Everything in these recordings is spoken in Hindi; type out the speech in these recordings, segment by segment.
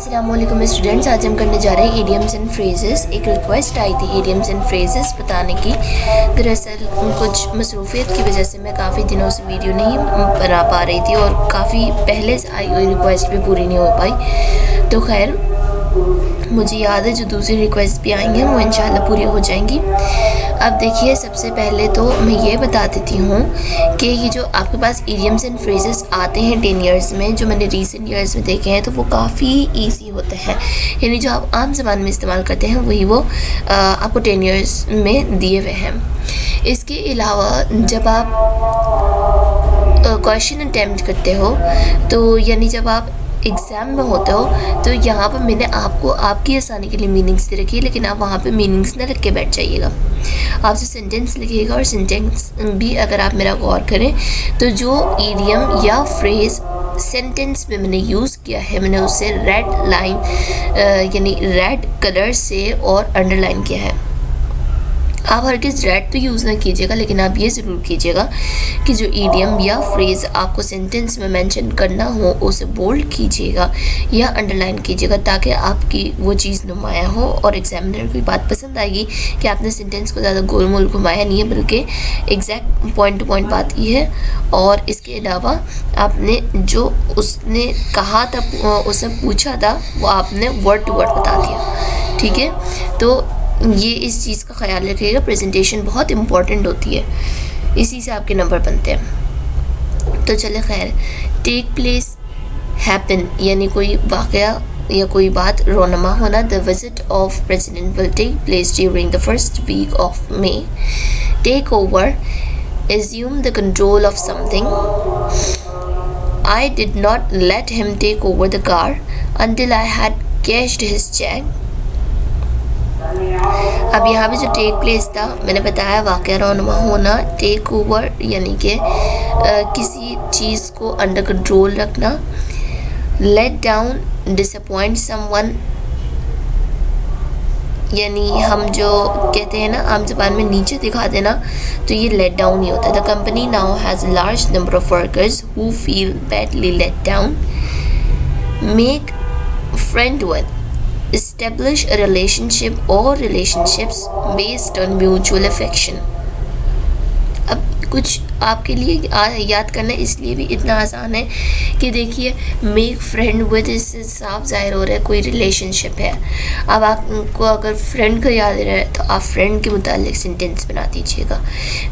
अस्सलामुअलैकुम स्टूडेंट्स, आज हम करने जा रहे हैं इडियम्स एंड फ्रेजेस। एक रिक्वेस्ट आई थी इडियम्स एंड फ्रेजेस बताने की। दरअसल कुछ मसरूफियत की वजह से मैं काफ़ी दिनों से वीडियो नहीं बना पा रही थी और काफ़ी पहले से आई हुई रिक्वेस्ट भी पूरी नहीं हो पाई। तो खैर मुझे याद है जो दूसरी रिक्वेस्ट भी आएंगी वो इंशाल्लाह पूरी हो जाएंगी। अब देखिए, सबसे पहले तो मैं ये बता देती हूँ कि ये जो आपके पास इडियम्स एंड फ्रेजेस आते हैं 10 इयर्स में, जो मैंने रीसेंट ईयर्स में देखे हैं, तो वो काफ़ी इजी होते हैं। यानी जो आप आम ज़बान में इस्तेमाल करते हैं वही वो आपको 10 इयर्स में दिए हुए हैं। इसके अलावा जब आप क्वेश्चन अटैम्प्ट करते हो, तो यानी जब आप एग्ज़ाम में होते हो, तो यहाँ पर मैंने आपको आपकी आसानी के लिए मीनिंग्स दे रखी है, लेकिन आप वहाँ पे मीनिंग्स ना लिख के बैठ जाइएगा। आपसे सेंटेंस लिखिएगा और सेंटेंस भी अगर आप मेरा गौर करें तो जो इडियम या फ्रेज़ सेंटेंस में मैंने यूज़ किया है, मैंने उसे रेड लाइन यानी रेड कलर से और अंडरलाइन किया है। आप हरगिज़ रेड तो यूज़ ना कीजिएगा, लेकिन आप ये ज़रूर कीजिएगा कि जो इडियम या फ्रेज़ आपको सेंटेंस में मेंशन करना हो उसे बोल्ड कीजिएगा या अंडरलाइन कीजिएगा, ताकि आपकी वो चीज़ नुमाया हो और एग्जामिनर को बात पसंद आएगी कि आपने सेंटेंस को ज़्यादा गोल मोल घुमाया नहीं है, बल्कि एग्जैक्ट पॉइंट टू पॉइंट बात की है। और इसके अलावा आपने जो उसने कहा था, उससे पूछा था, वो आपने वर्ड टू वर्ड बता दिया। ठीक है, तो ये इस चीज़ का ख्याल रखिएगा। प्रेजेंटेशन बहुत इम्पॉर्टेंट होती है, इसी से आपके नंबर बनते हैं। तो चले खैर, टेक प्लेस, हैपन यानी कोई वाक़या या कोई बात रोनमा होना। The visit of president will take place during the first week of May. Take over, assume the control of something. I did not let him take over the car until I had cashed his check. अब यहाँ पे जो टेक प्लेस था, मैंने बताया वाक़या रोनुमा होना। टेक ओवर यानी कि किसी चीज़ को अंडर कंट्रोल रखना। लेट डाउन, डिसअपॉइंट समवन, यानी हम जो कहते हैं ना आम ज़बान में नीचे दिखा देना, तो ये लेट डाउन ही होता है। The company now has large number of workers who feel badly let down. Make friend with, establish a relationship or relationships based on mutual affection. अब कुछ आपके लिए याद करना इसलिए भी इतना आसान है कि देखिए, मेक फ्रेंड विद, इससे साफ जाहिर हो रहा है कोई रिलेशनशिप है। अब आपको अगर फ्रेंड का याद रहे तो आप फ्रेंड के मुतालिक सेंटेंस बना दीजिएगा।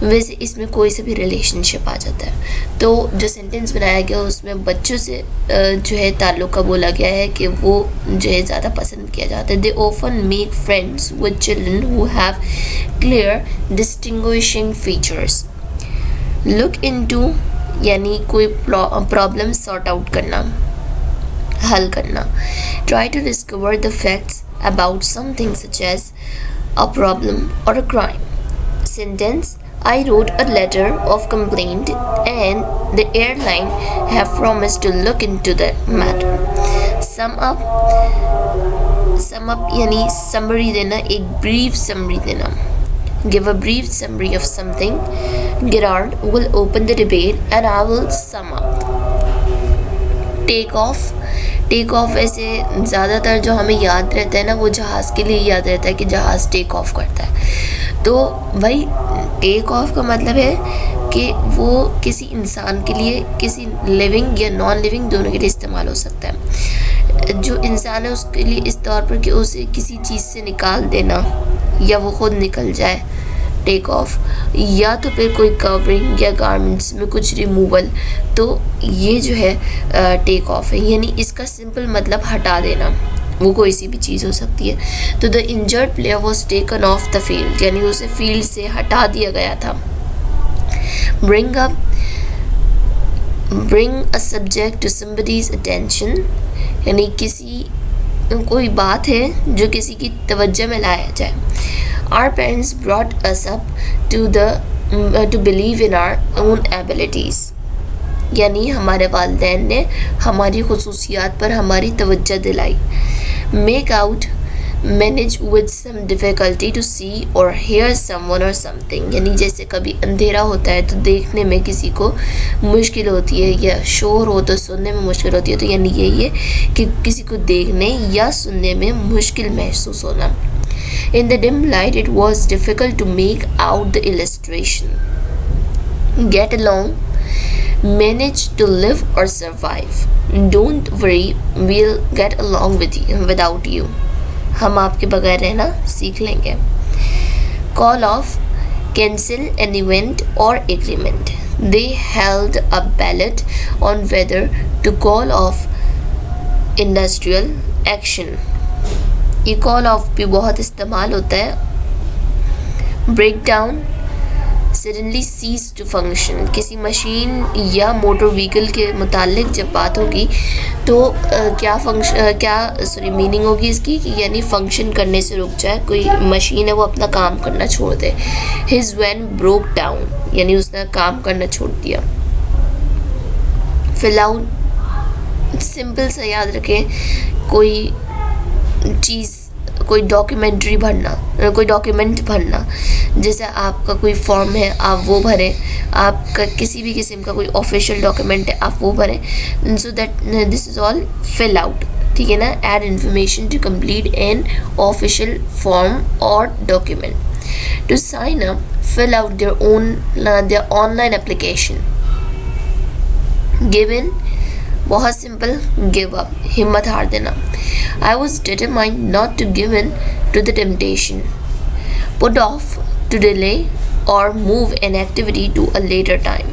वैसे इसमें कोई से भी रिलेशनशिप आ जाता है। तो जो सेंटेंस बनाया गया उसमें बच्चों से जो है ताल्लुक़ का बोला गया है कि वो जो है ज़्यादा पसंद किया जाता है। They often make friends with children who have clear distinguishing features. Look into यानी कोई प्रॉब्लम सॉर्ट आउट करना, हल करना। Try to discover the facts about something such as a problem और a crime. Sentence, I wrote a letter of complaint and the airline have promised to look into the matter. Sum up यानी summary देना, एक brief summary देना। Give a brief summary of something. Gerard will open the debate and I will sum up. Take off, take off ऐसे ज़्यादातर जो हमें याद रहता है ना, वो जहाज़ के लिए याद रहता है कि जहाज़ टेक ऑफ करता है। तो भाई टेक ऑफ का मतलब है कि वो किसी इंसान के लिए, किसी लिविंग या नॉन लिविंग दोनों के लिए इस्तेमाल हो सकता है। जो इंसान है उसके लिए इस तौर पर कि उसे किसी चीज़ से निकाल देना या वो खुद निकल जाए, टेक ऑफ, या तो फिर कोई कवरिंग या गारमेंट्स में कुछ रिमूवल, तो ये जो है टेक ऑफ है। यानी इसका सिंपल मतलब हटा देना, वो कोई सी भी चीज़ हो सकती है। तो the injured player was taken off the field, यानी उसे फील्ड से हटा दिया गया था। Bring a subject to somebody's attention, यानी कोई बात है जो किसी की तवज्जो में लाया जाए। Our parents brought us up to believe in our own abilities, यानी हमारे वालिदैन ने हमारी खुसूसियात पर हमारी तवज्जो दिलाई। Make out manage with some difficulty to see or hear someone और समथिंग, यानी जैसे कभी अंधेरा होता है तो देखने में किसी को मुश्किल होती है, या शोर हो तो सुनने में मुश्किल होती है, तो यानी यही है कि किसी को देखने या सुनने में मुश्किल महसूस होना. In the dim light, it was difficult to make out the illustration. Get along, manage to live or survive. Don't worry, we'll get along without you. हम आपके बगैर रहना सीख लेंगे. Call off, cancel an event or agreement. They held a ballot on whether to call off industrial action. ये कॉल ऑफ भी बहुत इस्तेमाल होता है. Break down, suddenly cease to function. किसी मशीन या मोटर व्हीकल के मुतालिक जब बात होगी तो मीनिंग होगी इसकी कि यानी फंक्शन करने से रुक जाए. कोई मशीन है वो अपना काम करना छोड़ दे. हिज वैन ब्रोक डाउन, यानी उसने काम करना छोड़ दिया. फिल आउट, सिंपल सा याद रखें, कोई चीज़, कोई डॉक्यूमेंट्री भरना, कोई डॉक्यूमेंट भरना. जैसे आपका कोई फॉर्म है आप वो भरें, आपका किसी भी किस्म का कोई ऑफिशियल डॉक्यूमेंट है आप वो भरें. So that this is all fill out, ठीक है ना. Add information to complete an official form or document. To sign up, fill out their online application. Give in, बहुत सिंपल, गिव अप, हिम्मत हार देना. I was determined not to give in to the temptation. Put off, to delay or move an activity to a later time.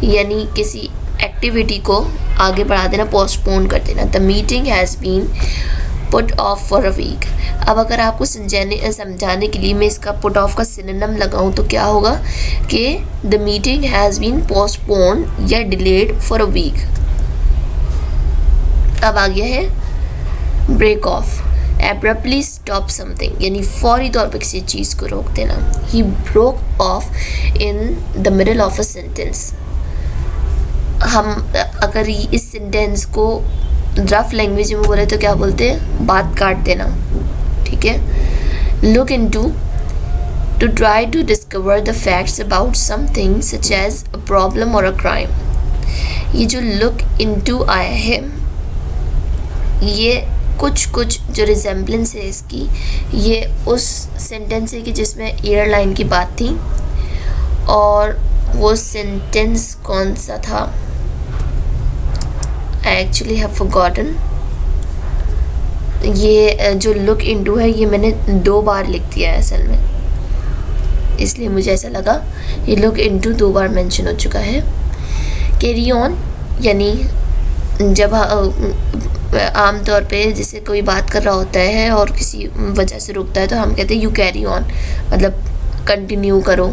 यानी किसी एक्टिविटी को आगे बढ़ा देना, पोस्टपोन कर देना. The meeting has been put off for a week. अब अगर आपको समझाने के लिए मैं इसका put off का सिनोनिम लगाऊं तो क्या होगा कि the meeting has been postponed या delayed for a week. अब आ गया है break off. Abruptly stop something, यानी फौरी तौर पर किसी चीज़ को रोक देना. He broke off in the middle of a sentence. हम अगर इस सेंटेंस को रफ लैंग्वेज में बोले तो क्या बोलते हैं, बात काट देना, ठीक है. Look into try to discover the facts about something such as a problem और अ क्राइम. ये जो लुक इन टू आया है, ये कुछ जो रिजेम्बलेंस है इसकी, ये उस सेंटेंस है कि जिसमें एयरलाइन की बात थी. और वो सेंटेंस कौन सा था, आई एक्चुअली हैव फॉरगॉटन. ये जो लुक इनटू है ये मैंने 2 बार लिख दिया है असल में, इसलिए मुझे ऐसा लगा. ये लुक इनटू 2 बार मेंशन हो चुका है. कैरी ऑन, यानी जब आमतौर पे जैसे कोई बात कर रहा होता है और किसी वजह से रुकता है तो हम कहते हैं यू कैरी ऑन, मतलब कंटिन्यू करो.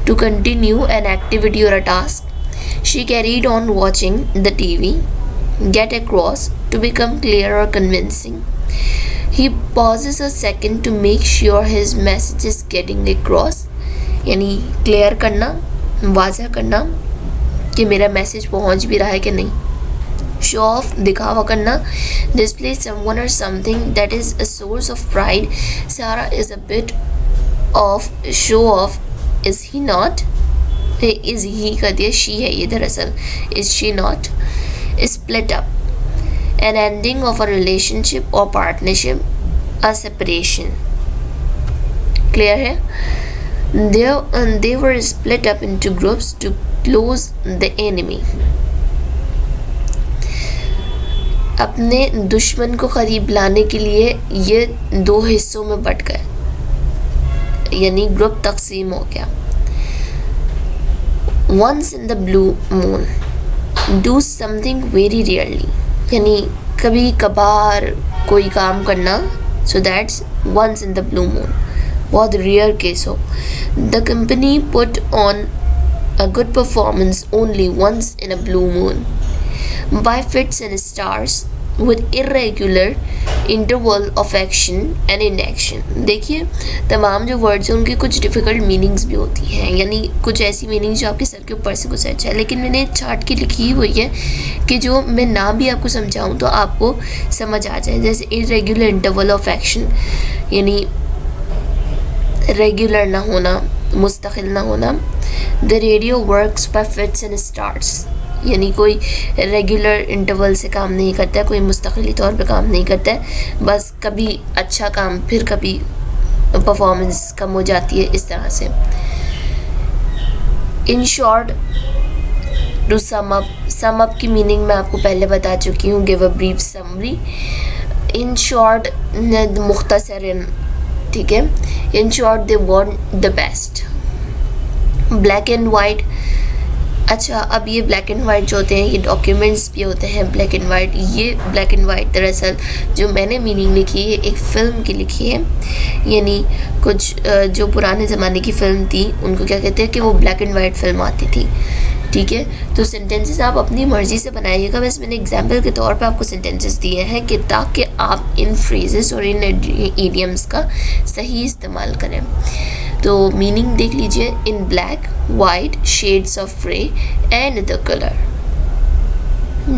To continue an activity or a task. She carried on watching the TV. Get across, to become clear or convincing. He pauses a second to make sure his message is getting across, यानी क्लियर करना, वाज़ह करना कि मेरा मैसेज पहुंच भी रहा है कि नहीं. शो ऑफ, दिखावा करना. डिस्प्ले समवन और something that is a source of pride. Sara is a bit of show off. Is he not, is he कर दिया, शी है ये दरअसल. Is she not. Split up, an ending of a relationship और पार्टनरशिप. A separation. क्लियर है. they were split up into groups to close the enemy. अपने दुश्मन को करीब लाने के लिए ये 2 हिस्सों में बट गए, यानी ग्रुप तकसीम हो गया. Once in the blue moon, do something very rarely, यानी कभी कभार कोई काम करना. So that's once in the blue moon, बहुत रेयर केस हो. The company put on a good performance only once in a blue moon. By fits and starts, with irregular interval of action and inaction. देखिए तमाम जो वर्ड्स हैं उनकी कुछ डिफ़िकल्ट मीनिंग्स भी होती हैं, यानी कुछ ऐसी मीनिंग्स जो आपके सर के ऊपर से गुजर जाए, लेकिन मैंने चार्ट की लिखी हुई है कि जो मैं नाम भी आपको समझाऊं तो आपको समझ आ जाए. जैसे इरेगुलर इंटरवल ऑफ एक्शन, यानी रेगुलर ना होना, मुस्तकिल ना होना. The radio works by fits and starts, यानी कोई रेगुलर इंटरवल से काम नहीं करता है, कोई मुस्तकिली तौर पे काम नहीं करता है, बस कभी अच्छा काम फिर कभी परफॉर्मेंस कम हो जाती है, इस तरह से. In short to sum up की मीनिंग मैं आपको पहले बता चुकी हूँ, give a brief summary. In short मुख्तसरन, ठीक है. In short they want the best. Black and white, अच्छा अब ये ब्लैक एंड वाइट जो होते हैं ये डॉक्यूमेंट्स भी होते हैं ब्लैक एंड वाइट. ये ब्लैक एंड वाइट दरअसल जो मैंने मीनिंग लिखी है एक फ़िल्म की लिखी है, यानी कुछ जो पुराने ज़माने की फ़िल्म थी उनको क्या कहते हैं कि वो ब्लैक एंड वाइट फ़िल्म आती थी, ठीक है. तो सेंटेंसेस आप अपनी मर्ज़ी से बनाइएगा. बस मैंने एग्जाम्पल के तौर पे आपको सेंटेंसेस दिए हैं कि ताकि आप इन फ्रेजेस और इन इडियम्स का सही इस्तेमाल करें. तो मीनिंग देख लीजिए. In black white shades of grey and the colour.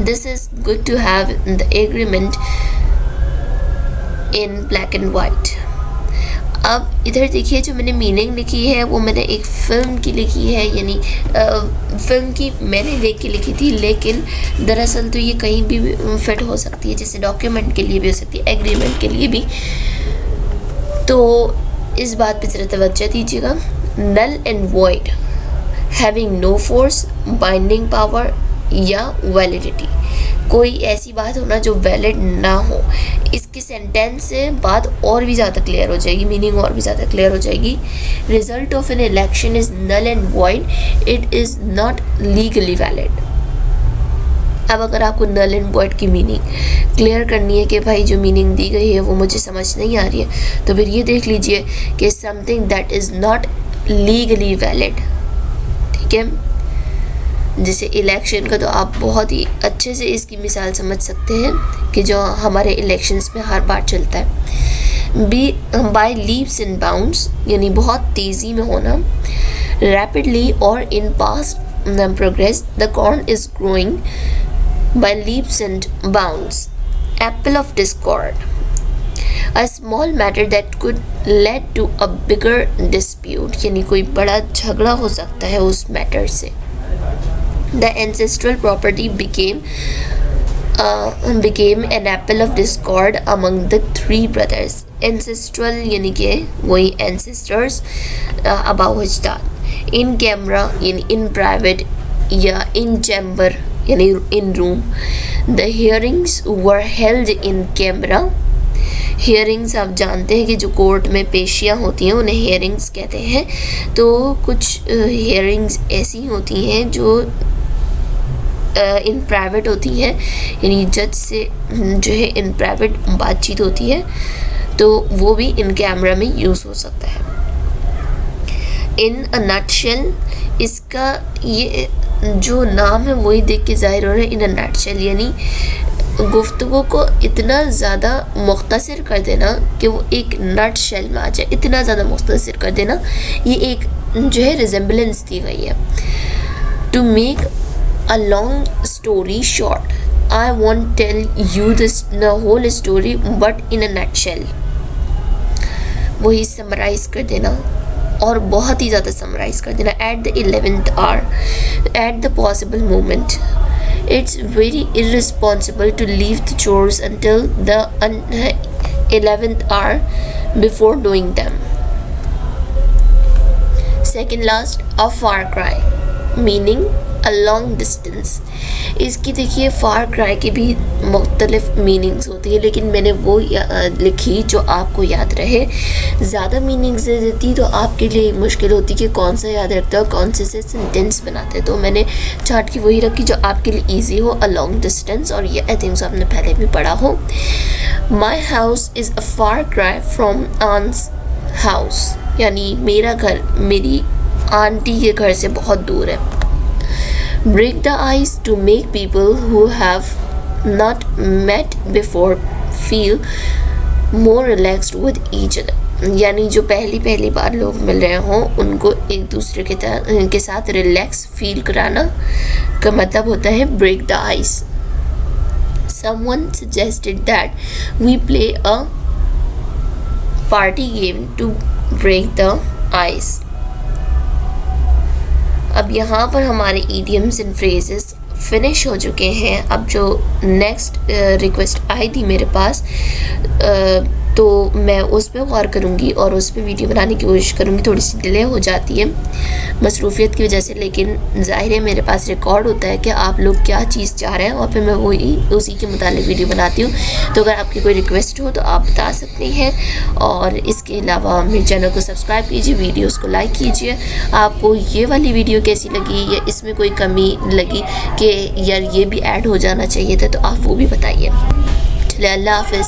This is good to have the agreement in black and white. अब इधर देखिए जो मैंने मीनिंग लिखी है वो मैंने एक फ़िल्म की लिखी है, यानी फ़िल्म की मैंने देख के लिखी थी, लेकिन दरअसल तो ये कहीं भी फिट हो सकती है, जैसे डॉक्यूमेंट के लिए भी हो सकती है, एग्रीमेंट के लिए भी. तो इस बात पे ज़रा तवज्जो दीजिएगा. Null and void, having no force, binding power या वैलिडिटी. कोई ऐसी बात होना जो वैलिड ना हो. इसके सेंटेंस से बात और भी ज़्यादा क्लियर हो जाएगी, मीनिंग और भी ज़्यादा क्लियर हो जाएगी. Result of an election is null and void, it is not legally valid. अब अगर आपको नल एंड वॉइड की मीनिंग क्लियर करनी है कि भाई जो मीनिंग दी गई है वो मुझे समझ नहीं आ रही है, तो फिर ये देख लीजिए कि something that is not legally valid, ठीक है. जैसे इलेक्शन का तो आप बहुत ही अच्छे से इसकी मिसाल समझ सकते हैं कि जो हमारे इलेक्शंस में हर बार चलता है. Be by leaps and bounds, यानी बहुत तेज़ी में होना. रैपिडली और in past progress, the corn is growing by leaps and bounds. Apple of discord, a small matter that could lead to a bigger dispute, यानी कोई बड़ा झगड़ा हो सकता है उस मैटर से. The ancestral property became an apple of discord among the three brothers. Ancestral यानी कि वही ancestors, above अजदाद. In camera यानी in private या in chamber यानी in room. The hearings were held in camera. Hearings आप जानते हैं कि जो कोर्ट में पेशियाँ होती हैं उन्हें हियरिंग्स कहते हैं. तो कुछ हियरिंग्स ऐसी होती हैं जो इन प्राइवेट होती हैं, यानी जज से जो है इन प्राइवेट बातचीत होती है, तो वो भी इन कैमरा में यूज़ हो सकता है. इन अ नटशेल, इसका ये जो नाम है वही देख के ज़ाहिर हो रहा है. इन अ नटशेल यानी गुफ्तगू को इतना ज़्यादा मुख्तसर कर देना कि वो एक नट शेल में आ जाए, इतना ज़्यादा मुख्तसर कर देना. ये एक जो है रिजेम्बलेंस दी गई है. To make a long story short, I won't tell you this the whole story but in a nutshell. वही समराइज़ कर देना और बहुत ही ज़्यादा समराइज़ कर देना. At the 11th hour, at the possible moment, it's very irresponsible to leave the chores until the 11th hour before doing them. Second last, a far cry, meaning a long distance. इसकी देखिए फार क्राई की भी मुख्तलिफ मीनिंग्स होती है, लेकिन मैंने वो लिखी जो आपको याद रहे. ज़्यादा मीनिंग्स दे देती तो आपके लिए मुश्किल होती कि कौन सा याद रखता है और कौन से सेंटेंस बनाते. तो मैंने चार्ट की वही रखी जो आपके लिए ईजी हो. अ लॉन्ग डिस्टेंस, और ये आई थिंक आपने पहले भी पढ़ा हो. My house is a far cry from aunt's house, यानी मेरा घर मेरी आंटी के घर से बहुत दूर है. Break the ice to make people who have not met before feel more relaxed with each other. यानी जो पहली बार लोग मिल रहे हों उनको एक दूसरे के साथ रिलैक्स फील कराना का मतलब होता है break the ice. Someone suggested that we play a party game to break the ice. अब यहाँ पर हमारे idioms and phrases फिनिश हो चुके हैं. अब जो नेक्स्ट रिक्वेस्ट आई थी मेरे पास तो मैं उस पर गौर करूँगी और उस पर वीडियो बनाने की कोशिश करूँगी. थोड़ी सी डिले हो जाती है मसरूफियत की वजह से, लेकिन ज़ाहिर है मेरे पास रिकॉर्ड होता है कि आप लोग क्या चीज़ चाह रहे हैं और फिर मैं वही उसी के मुतालिक वीडियो बनाती हूँ. तो अगर आपकी कोई रिक्वेस्ट हो तो आप बता सकते हैं. और इसके अलावा मेरे चैनल को सब्सक्राइब कीजिए, वीडियोस को लाइक कीजिए. आपको ये वाली वीडियो कैसी लगी या इसमें कोई कमी लगी कि यार ये भी ऐड हो जाना चाहिए था तो आप वो भी बताइए. चलिए, अल्लाह हाफ़िज़.